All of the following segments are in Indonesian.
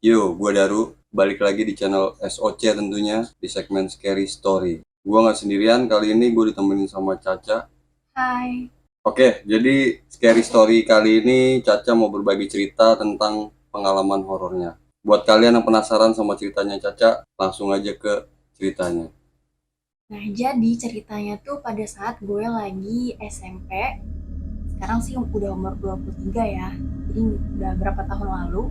Yo, gua Daru, balik lagi di channel SOC tentunya, di segmen Scary Story. Gua nggak sendirian, kali ini gue ditemenin sama Caca. Hai. Oke, jadi Scary Story kali ini Caca mau berbagi cerita tentang pengalaman horornya. Buat kalian yang penasaran sama ceritanya Caca, langsung aja ke ceritanya. Nah, jadi ceritanya tuh pada saat gue lagi SMP. Sekarang sih udah umur 23 ya. Jadi udah berapa tahun lalu.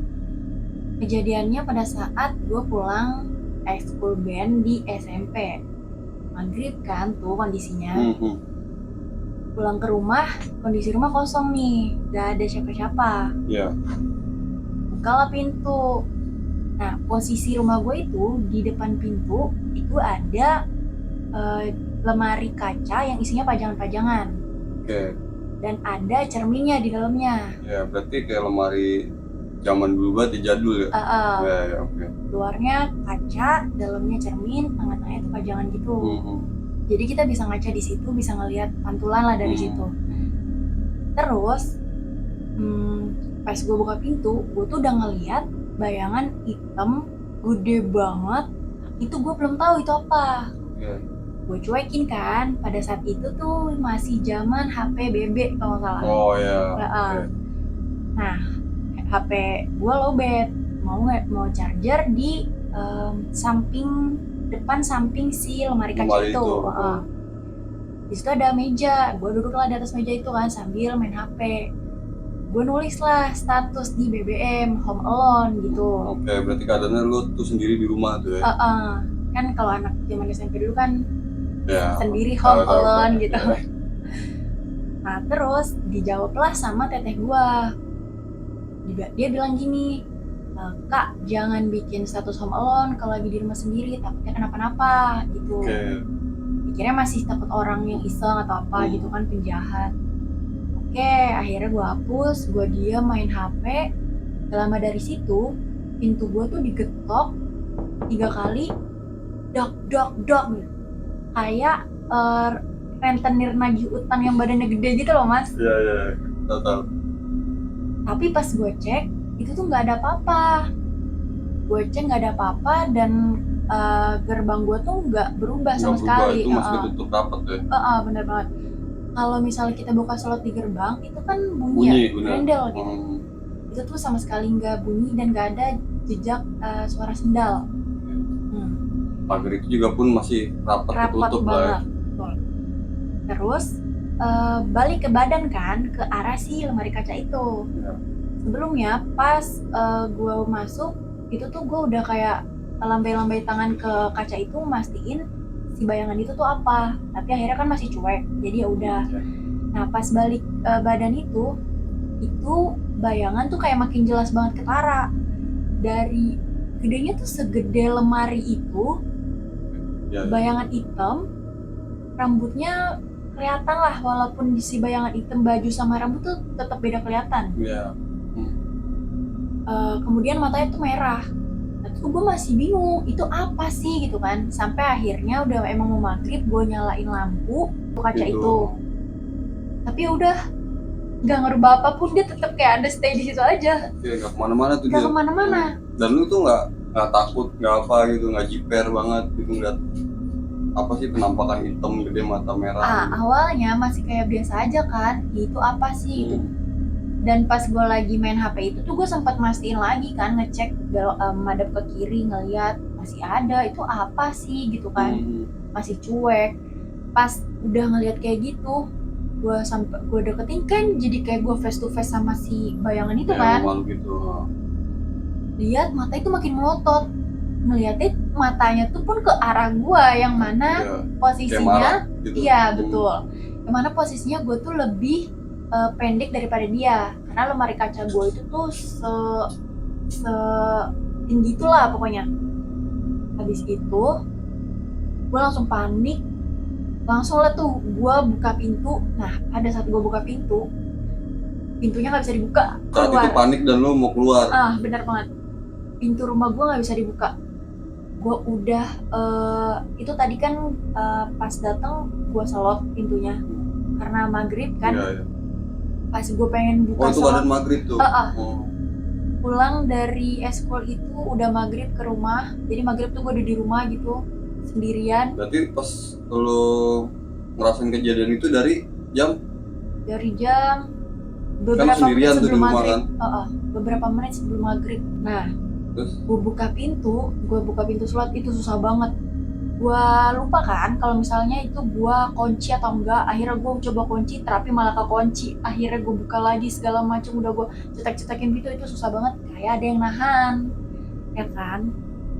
Kejadiannya pada saat gue pulang ekskul band di SMP. Maghrib kan tuh kondisinya. Hmm, Pulang ke rumah, kondisi rumah kosong nih. Gak ada siapa-siapa. ya. Bukalah pintu. Nah, posisi rumah gue itu di depan pintu itu ada eh, lemari kaca yang isinya pajangan-pajangan. Oke, Dan ada cerminnya di dalamnya. ya berarti kayak lemari zaman dulu banget, jadul ya. Ya, ya, oke. Luarnya kaca, dalamnya cermin, tengah-tengahnya itu pajangan gitu. Hmm, Jadi kita bisa ngaca di situ, bisa ngelihat pantulan lah dari situ. Terus pas gue buka pintu, gue tuh udah ngelihat bayangan hitam gede banget. Itu gue belum tahu itu apa. oke. Gue cuekin kan. Pada saat itu tuh masih zaman HP BB kalau nggak salah. Oh ya, oke. Nah, HP gue lowbat, mau charger di samping depan samping si lemari kaca Lemari itu. itu. Di situ ada meja, gue duduklah di atas meja itu kan sambil main HP. Gue nulis lah status di BBM Home Alone gitu. Oke, berarti keadaannya lu tuh sendiri di rumah tuh ya? Kan kalau anak zaman SMP dulu kan Ya. sendiri Home Tahu, Alone gitu. Ya. Nah terus dijawablah sama teteh gue. Dia bilang gini, Kak jangan bikin status home alone kalau lagi di rumah sendiri, takutnya kenapa-napa gitu. Oke. Pikirnya masih takut orang yang iseng atau apa gitu kan, penjahat. Oke, akhirnya gue hapus, gue diam main HP. Gak lama dari situ pintu gue tuh digetok 3 kali, dok dok dok gitu. Kayak rentenir nagih utang yang badannya gede gitu loh mas. Iya, tahu. Tapi pas gue cek itu tuh nggak ada apa-apa. Gue cek nggak ada apa-apa dan gerbang gue tuh nggak berubah sama Nggak berubah, sekali. itu masih ketutup rapat ya? Bener banget. Kalau misalnya kita buka slot di gerbang itu kan bunyi Bunyi, ya, bener. grendel gitu. Itu tuh sama sekali nggak bunyi dan nggak ada jejak suara sendal. Pagar itu juga pun masih rapat ketutup lah ya. Betul. Terus balik ke badan kan, ke arah si lemari kaca itu. Ya. Sebelumnya pas gue masuk itu tuh gue udah kayak lambai-lambai tangan ke kaca itu mastiin si bayangan itu tuh apa, tapi akhirnya kan masih cuek jadi ya udah. Nah pas balik badan itu bayangan tuh kayak makin jelas banget ketara. Dari gedenya tuh segede lemari itu, Ya. bayangan hitam, rambutnya kelihatan lah, walaupun si bayangan hitam baju sama rambut tuh tetap beda kelihatan. Ya. Kemudian matanya tuh merah. Nah, tuh gue masih bingung itu apa sih gitu kan, sampai akhirnya udah emang mau maghrib gue nyalain lampu kaca itu. Tapi udah nggak ngerubah apapun, dia tetap kayak ada stay di situ aja. Oke, nggak kemana-mana tuh dia. Nggak kemana-mana. Dan lu tuh nggak takut, nggak apa gitu, nggak jiper banget gitu ngeliat apa sih penampakan hitam gede mata merah gitu. Awalnya masih kayak biasa aja kan, itu apa sih gitu. Dan pas gue lagi main HP itu tuh gue sempat mastiin lagi kan, ngecek madep ke kiri ngeliat masih ada, itu apa sih gitu kan. Masih cuek. Pas udah ngeliat kayak gitu, gue deketin kan jadi kayak gue face to face sama si bayangan itu kan. Malu gitu. Lihat mata itu makin melotot, ngeliatin matanya tuh pun ke arah gue yang mana posisinya gitu. Iya betul, yang mana posisinya gue tuh lebih pendek daripada dia, karena lemari kaca gue itu tuh tinggi itulah pokoknya. Habis itu gue langsung panik, langsung lah tuh gue buka pintu. Nah pada saat gue buka pintunya nggak bisa dibuka. Saat itu panik dan lo mau keluar. Benar banget, pintu rumah gue nggak bisa dibuka. Gue udah itu tadi kan pas datang gue selot pintunya karena maghrib kan. Pas gue pengen buka itu badan maghrib tuh. pulang dari eskul itu udah maghrib ke rumah. Jadi maghrib tuh gue udah di rumah gitu sendirian. Berarti pas lo ngerasain kejadian itu dari jam Jam kan beberapa menit sendirian tuh di sebelum rumah maghrib. kan? Beberapa menit sebelum maghrib. Nah, Terus gue buka pintu sholat itu susah banget. Gue lupa kan kalau misalnya itu gue kunci atau enggak. Akhirnya gue coba kunci tapi malah kekunci. Akhirnya gue buka lagi segala macam, udah gue cetak-cetakin pintu, itu susah banget, kayak ada yang nahan ya kan.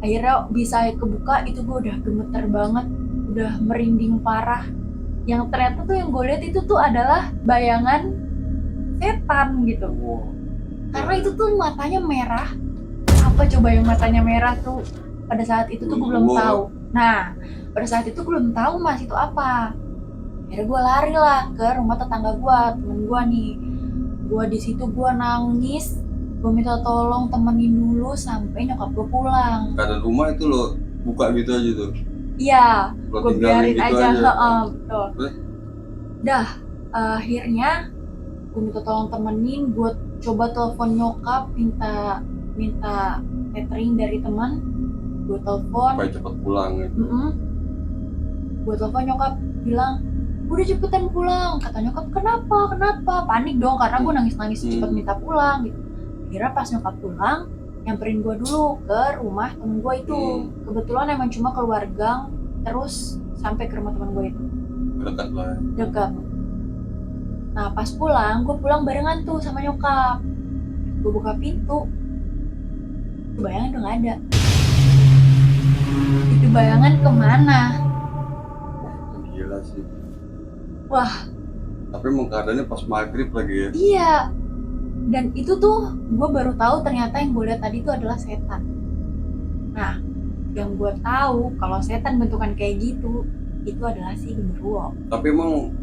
Akhirnya bisa kebuka, itu gue udah gemeter banget, udah merinding parah. Yang ternyata tuh yang gue lihat itu tuh adalah bayangan setan gitu. Karena itu tuh matanya merah. Apa coba yang matanya merah tuh? Pada saat itu tuh gue belum tahu. Nah, pada saat itu gue belum tahu mas itu apa. Akhirnya gue lari lah ke rumah tetangga gue, temen gue nih. Gue di situ gue nangis, gue minta tolong temenin dulu sampai nyokap gue pulang. keadaan rumah itu lo buka gitu aja tuh? Iya, Lo gue tinggalin biarin gitu aja. aja? Betul. Terus? Dah, akhirnya gue minta tolong temenin, gue coba telepon nyokap, minta catering dari teman, gue telepon, Supaya cepet pulang gitu. gue telepon nyokap, bilang udah cepetan pulang. Kata nyokap, kenapa, panik dong karena gue nangis cepet minta pulang gitu. Kira pas nyokap pulang, nyamperin gue dulu ke rumah temen gue itu. Kebetulan emang cuma keluar gang terus sampai ke rumah temen gue itu, Dekat lah. dekat. Nah pas pulang, gue pulang barengan tuh sama nyokap. Gue buka pintu, itu bayangan udah gak ada. Itu bayangan kemana? Gila sih. Wah. Tapi emang keadaannya pas maghrib lagi ya? Iya. Dan itu tuh gue baru tahu ternyata yang gue lihat tadi itu adalah setan. Nah, yang gue tahu kalau setan bentukan kayak gitu, itu adalah si genderuwo. Tapi emang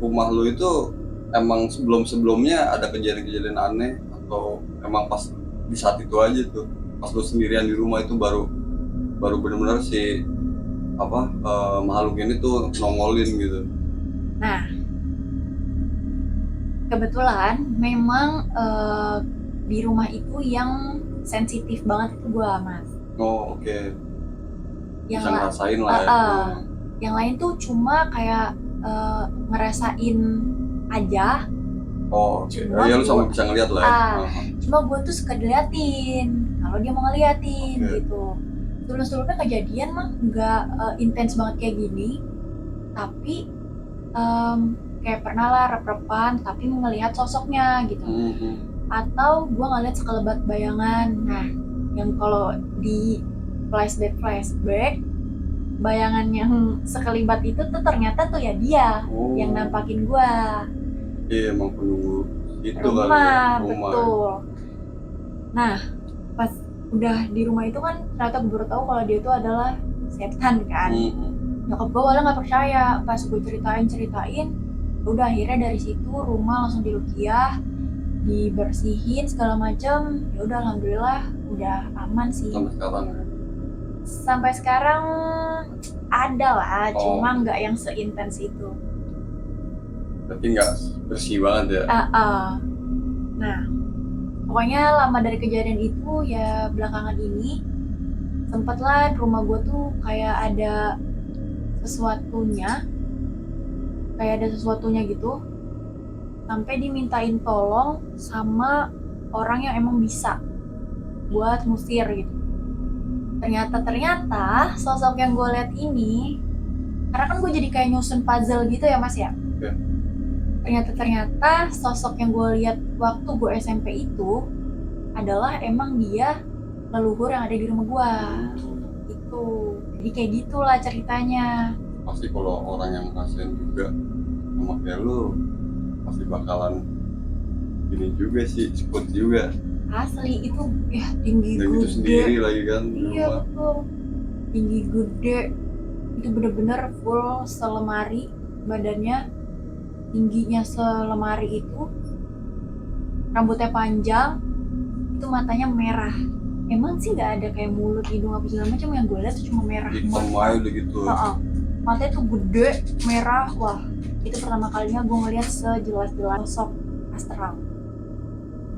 rumah lu itu emang sebelumnya ada kejadian-kejadian aneh atau emang pas di saat itu aja tuh pas lu sendirian di rumah itu baru benar-benar si makhluk ini tuh nongolin gitu? Nah, kebetulan memang di rumah itu yang sensitif banget itu gue mas. Oh oke. Yang bisa ngerasain lah ya. Yang lain tuh cuma kayak ngerasain aja. Oh oke. Ya lu sama bisa ngeliat lah ya. Cuma gue tuh suka diliatin kalau dia mau ngeliatin gitu. Sebelum-sebelumnya kejadian mah nggak intens banget kayak gini, tapi kayak pernah lah rep-repan tapi ngelihat sosoknya gitu. Atau gue ngeliat sekelebat bayangan. Nah, yang kalau di flashback bayangan yang sekelibat itu tuh ternyata tuh ya dia yang nampakin gue. Iya emang penunggu itu rumah, kali ya, rumah. Betul. Nah, pas udah di rumah itu kan ternyata gue baru tahu kalau dia itu adalah setan kan. Nyokap gue awalnya nggak percaya. Pas gue ceritain, udah akhirnya dari situ rumah langsung diruqyah, dibersihin segala macam. Ya udah alhamdulillah udah aman sih. Sampai sekarang ada lah, cuma nggak yang seintens itu. Tapi nggak bersih banget ya? Nah, pokoknya lama dari kejadian itu ya belakangan ini sempatlah rumah gue tuh kayak ada sesuatunya gitu, sampai dimintain tolong sama orang yang emang bisa buat ngusir gitu. Ternyata sosok yang gue lihat ini, karena kan gue jadi kayak nyusun puzzle gitu ya mas ya. Ternyata sosok yang gue lihat waktu gue SMP itu adalah emang dia leluhur yang ada di rumah gue. Itu jadi kayak gitulah ceritanya. Pasti kalau orang yang ngerasain juga sama kayak lu pasti bakalan ini juga sih, spot juga. Asli itu ya tinggi dan gede. Itu sendiri lagi kan. Iya betul. Tinggi gede. Itu bener-bener full selemari badannya, tingginya selemari itu, rambutnya panjang, itu matanya merah. Emang sih nggak ada kayak mulut, hidung apa segala macam, yang gue lihat tuh cuma merah. Hitam aja udah gitu. Matanya tuh gede, merah. Wah, itu pertama kalinya gue ngeliat sejelas-jelas sosok astral.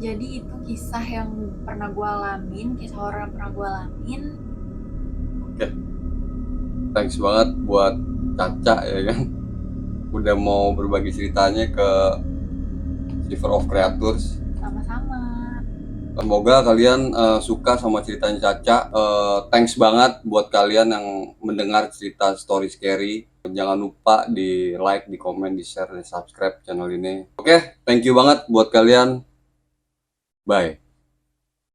Jadi itu kisah yang pernah gue alamin, kisah horor yang pernah gue alamin. Oke, thanks banget buat Caca ya kan, udah mau berbagi ceritanya ke Silver of Creatures. Sama-sama. Semoga kalian suka sama ceritanya Caca. Thanks banget buat kalian yang mendengar cerita story scary. Jangan lupa di like, di komen, di share, di subscribe channel ini. Oke, thank you banget buat kalian. Bye.